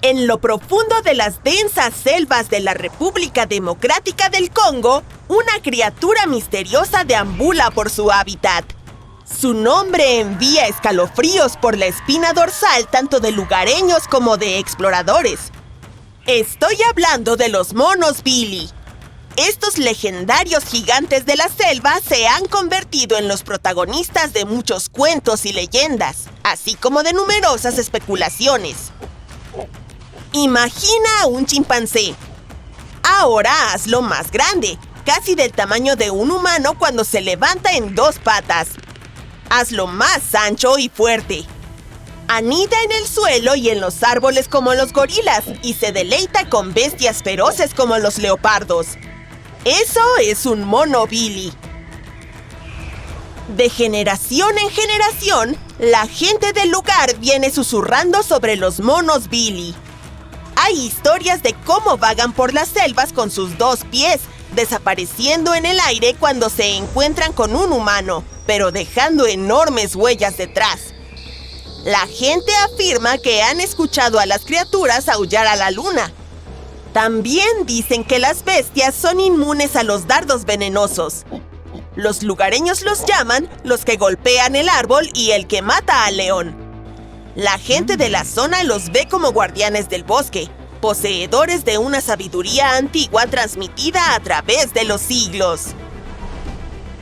En lo profundo de las densas selvas de la República Democrática del Congo, una criatura misteriosa deambula por su hábitat. Su nombre envía escalofríos por la espina dorsal tanto de lugareños como de exploradores. Estoy hablando de los monos Billy. Estos legendarios gigantes de la selva se han convertido en los protagonistas de muchos cuentos y leyendas, así como de numerosas especulaciones. Imagina a un chimpancé. Ahora hazlo más grande, casi del tamaño de un humano cuando se levanta en dos patas. Hazlo más ancho y fuerte. Anida en el suelo y en los árboles como los gorilas y se deleita con bestias feroces como los leopardos. Eso es un mono Billy. De generación en generación, la gente del lugar viene susurrando sobre los monos Billy. Hay historias de cómo vagan por las selvas con sus dos pies, desapareciendo en el aire cuando se encuentran con un humano, pero dejando enormes huellas detrás. La gente afirma que han escuchado a las criaturas aullar a la luna. También dicen que las bestias son inmunes a los dardos venenosos. Los lugareños los llaman los que golpean el árbol y el que mata al león. La gente de la zona los ve como guardianes del bosque, poseedores de una sabiduría antigua transmitida a través de los siglos.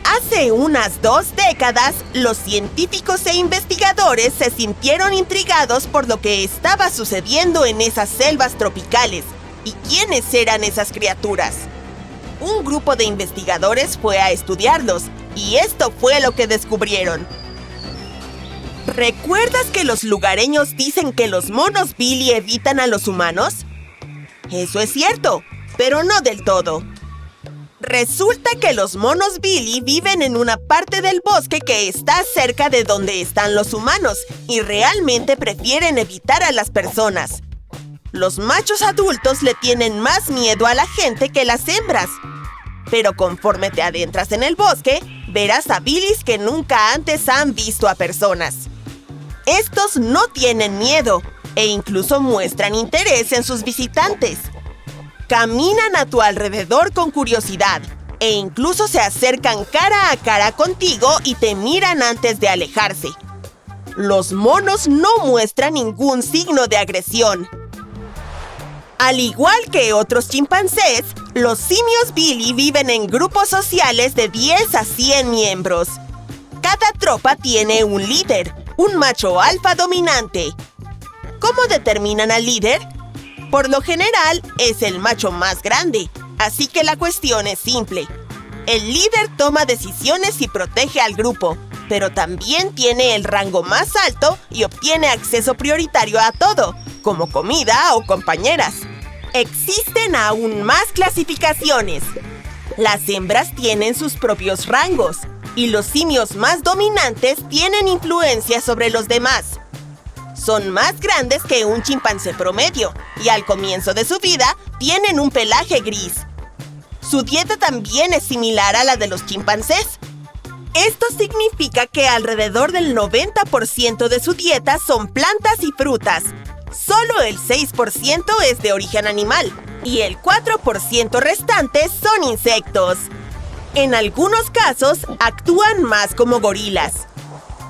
Hace unas 2 décadas, los científicos e investigadores se sintieron intrigados por lo que estaba sucediendo en esas selvas tropicales. ¿Y quiénes eran esas criaturas? Un grupo de investigadores fue a estudiarlos, y esto fue lo que descubrieron. ¿Recuerdas que los lugareños dicen que los monos Billy evitan a los humanos? Eso es cierto, pero no del todo. Resulta que los monos Billy viven en una parte del bosque que está cerca de donde están los humanos y realmente prefieren evitar a las personas. Los machos adultos le tienen más miedo a la gente que las hembras. Pero conforme te adentras en el bosque, verás a Billys que nunca antes han visto a personas. Estos no tienen miedo e incluso muestran interés en sus visitantes. Caminan a tu alrededor con curiosidad e incluso se acercan cara a cara contigo y te miran antes de alejarse. Los monos no muestran ningún signo de agresión. Al igual que otros chimpancés, los simios Billy viven en grupos sociales de 10 a 100 miembros. Cada tropa tiene un líder, un macho alfa dominante. ¿Cómo determinan al líder? Por lo general, es el macho más grande, así que la cuestión es simple. El líder toma decisiones y protege al grupo, pero también tiene el rango más alto y obtiene acceso prioritario a todo, como comida o compañeras. Existen aún más clasificaciones. Las hembras tienen sus propios rangos, y los simios más dominantes tienen influencia sobre los demás. Son más grandes que un chimpancé promedio, y al comienzo de su vida tienen un pelaje gris. Su dieta también es similar a la de los chimpancés. Esto significa que alrededor del 90% de su dieta son plantas y frutas. Solo el 6% es de origen animal, y el 4% restante son insectos. En algunos casos, actúan más como gorilas.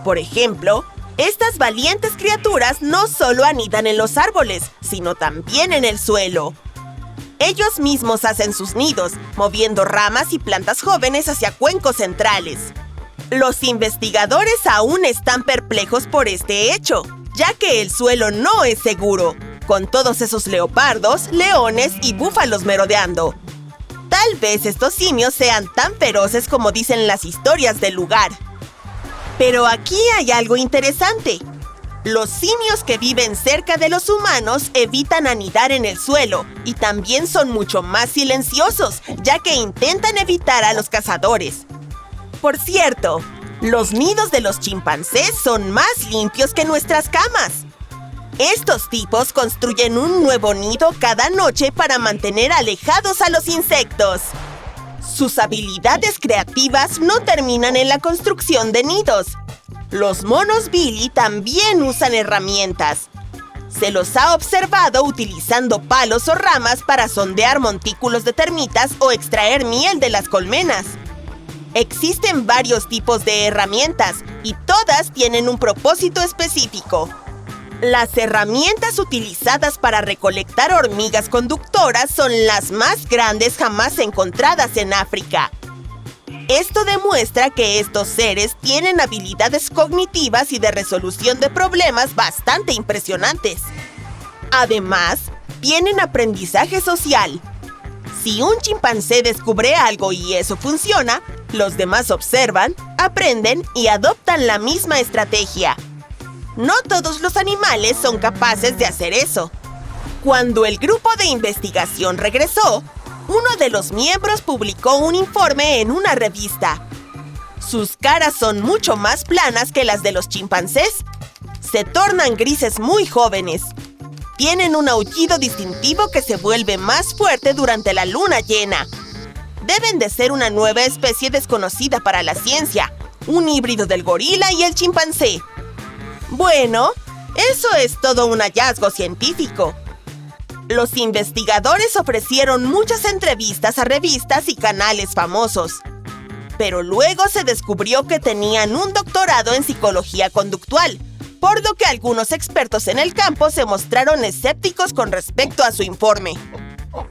Por ejemplo, estas valientes criaturas no solo anidan en los árboles, sino también en el suelo. Ellos mismos hacen sus nidos, moviendo ramas y plantas jóvenes hacia cuencos centrales. Los investigadores aún están perplejos por este hecho, ya que el suelo no es seguro, con todos esos leopardos, leones y búfalos merodeando. Tal vez estos simios sean tan feroces como dicen las historias del lugar. Pero aquí hay algo interesante. Los simios que viven cerca de los humanos evitan anidar en el suelo y también son mucho más silenciosos, ya que intentan evitar a los cazadores. Por cierto, los nidos de los chimpancés son más limpios que nuestras camas. Estos tipos construyen un nuevo nido cada noche para mantener alejados a los insectos. Sus habilidades creativas no terminan en la construcción de nidos. Los monos Billy también usan herramientas. Se los ha observado utilizando palos o ramas para sondear montículos de termitas o extraer miel de las colmenas. Existen varios tipos de herramientas y todas tienen un propósito específico. Las herramientas utilizadas para recolectar hormigas conductoras son las más grandes jamás encontradas en África. Esto demuestra que estos seres tienen habilidades cognitivas y de resolución de problemas bastante impresionantes. Además, tienen aprendizaje social. Si un chimpancé descubre algo y eso funciona, los demás observan, aprenden y adoptan la misma estrategia. No todos los animales son capaces de hacer eso. Cuando el grupo de investigación regresó, uno de los miembros publicó un informe en una revista. Sus caras son mucho más planas que las de los chimpancés. Se tornan grises muy jóvenes. Tienen un aullido distintivo que se vuelve más fuerte durante la luna llena. Deben de ser una nueva especie desconocida para la ciencia, un híbrido del gorila y el chimpancé. Bueno, eso es todo un hallazgo científico. Los investigadores ofrecieron muchas entrevistas a revistas y canales famosos, pero luego se descubrió que tenían un doctorado en psicología conductual, por lo que algunos expertos en el campo se mostraron escépticos con respecto a su informe.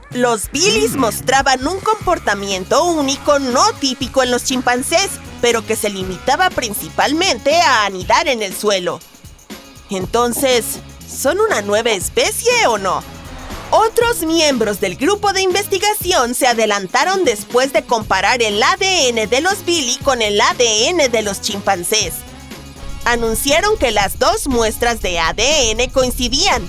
Los Billys mostraban un comportamiento único no típico en los chimpancés, pero que se limitaba principalmente a anidar en el suelo. Entonces, ¿son una nueva especie o no? Otros miembros del grupo de investigación se adelantaron después de comparar el ADN de los Billy con el ADN de los chimpancés. Anunciaron que las dos muestras de ADN coincidían.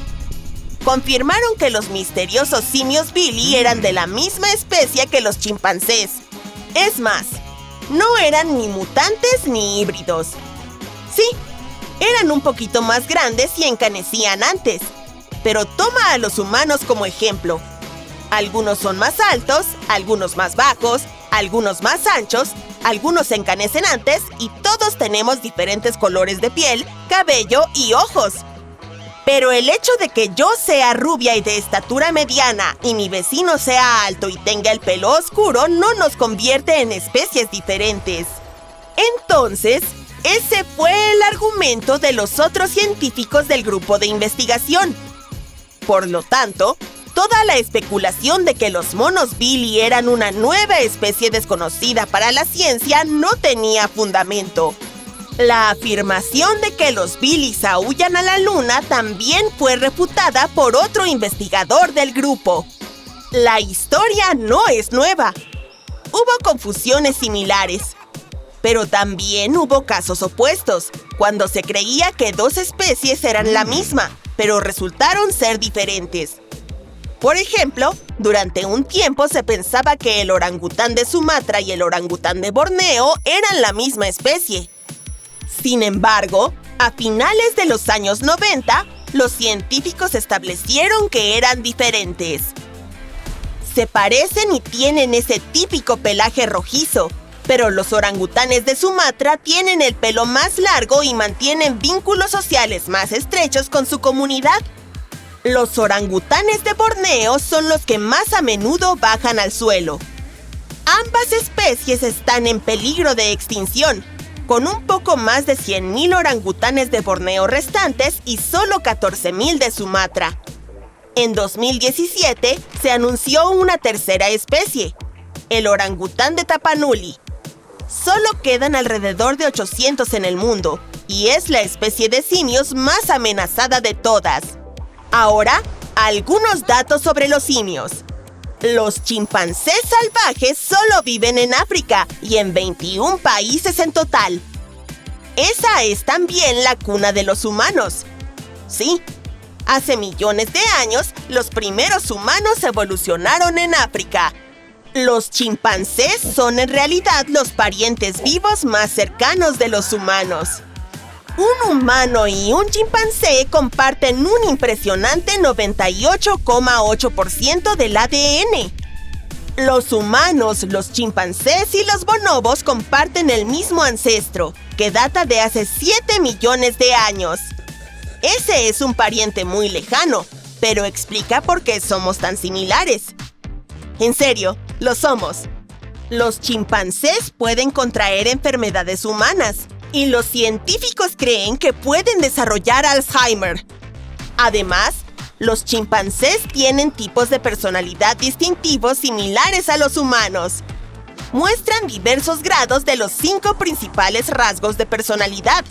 Confirmaron que los misteriosos simios Billy eran de la misma especie que los chimpancés. Es más, no eran ni mutantes ni híbridos. Sí, eran un poquito más grandes y encanecían antes. Pero toma a los humanos como ejemplo. Algunos son más altos, algunos más bajos, algunos más anchos, algunos se encanecen antes y todos tenemos diferentes colores de piel, cabello y ojos. Pero el hecho de que yo sea rubia y de estatura mediana y mi vecino sea alto y tenga el pelo oscuro no nos convierte en especies diferentes. Entonces, ese fue el argumento de los otros científicos del grupo de investigación. Por lo tanto, toda la especulación de que los monos Billy eran una nueva especie desconocida para la ciencia no tenía fundamento. La afirmación de que los Billys aúllan a la luna también fue refutada por otro investigador del grupo. La historia no es nueva. Hubo confusiones similares. Pero también hubo casos opuestos, cuando se creía que dos especies eran la misma, pero resultaron ser diferentes. Por ejemplo, durante un tiempo se pensaba que el orangután de Sumatra y el orangután de Borneo eran la misma especie. Sin embargo, a finales de los años 90, los científicos establecieron que eran diferentes. Se parecen y tienen ese típico pelaje rojizo, pero los orangutanes de Sumatra tienen el pelo más largo y mantienen vínculos sociales más estrechos con su comunidad. Los orangutanes de Borneo son los que más a menudo bajan al suelo. Ambas especies están en peligro de extinción, con un poco más de 100,000 orangutanes de Borneo restantes y solo 14,000 de Sumatra. En 2017 se anunció una tercera especie, el orangután de Tapanuli. Solo quedan alrededor de 800 en el mundo, y es la especie de simios más amenazada de todas. Ahora, algunos datos sobre los simios. Los chimpancés salvajes solo viven en África y en 21 países en total. Esa es también la cuna de los humanos. Sí, hace millones de años, los primeros humanos evolucionaron en África. Los chimpancés son en realidad los parientes vivos más cercanos de los humanos. Un humano y un chimpancé comparten un impresionante 98,8% del ADN. Los humanos, los chimpancés y los bonobos comparten el mismo ancestro, que data de hace 7 millones de años. Ese es un pariente muy lejano, pero explica por qué somos tan similares. En serio, lo somos. Los chimpancés pueden contraer enfermedades humanas y los científicos creen que pueden desarrollar Alzheimer. Además, los chimpancés tienen tipos de personalidad distintivos similares a los humanos. Muestran diversos grados de los 5 principales rasgos de personalidad: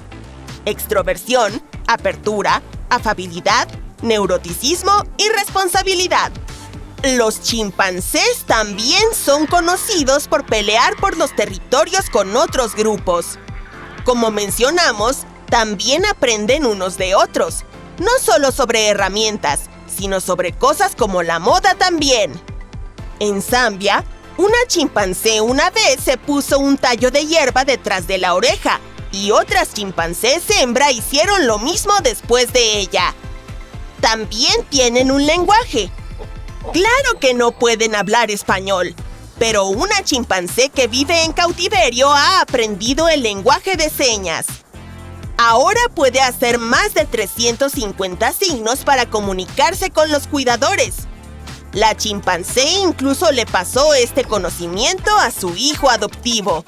extroversión, apertura, afabilidad, neuroticismo y responsabilidad. Los chimpancés también son conocidos por pelear por los territorios con otros grupos. Como mencionamos, también aprenden unos de otros, no solo sobre herramientas, sino sobre cosas como la moda también. En Zambia, una chimpancé una vez se puso un tallo de hierba detrás de la oreja y otras chimpancés hembra hicieron lo mismo después de ella. También tienen un lenguaje. Claro que no pueden hablar español, pero una chimpancé que vive en cautiverio ha aprendido el lenguaje de señas. Ahora puede hacer más de 350 signos para comunicarse con los cuidadores. La chimpancé incluso le pasó este conocimiento a su hijo adoptivo.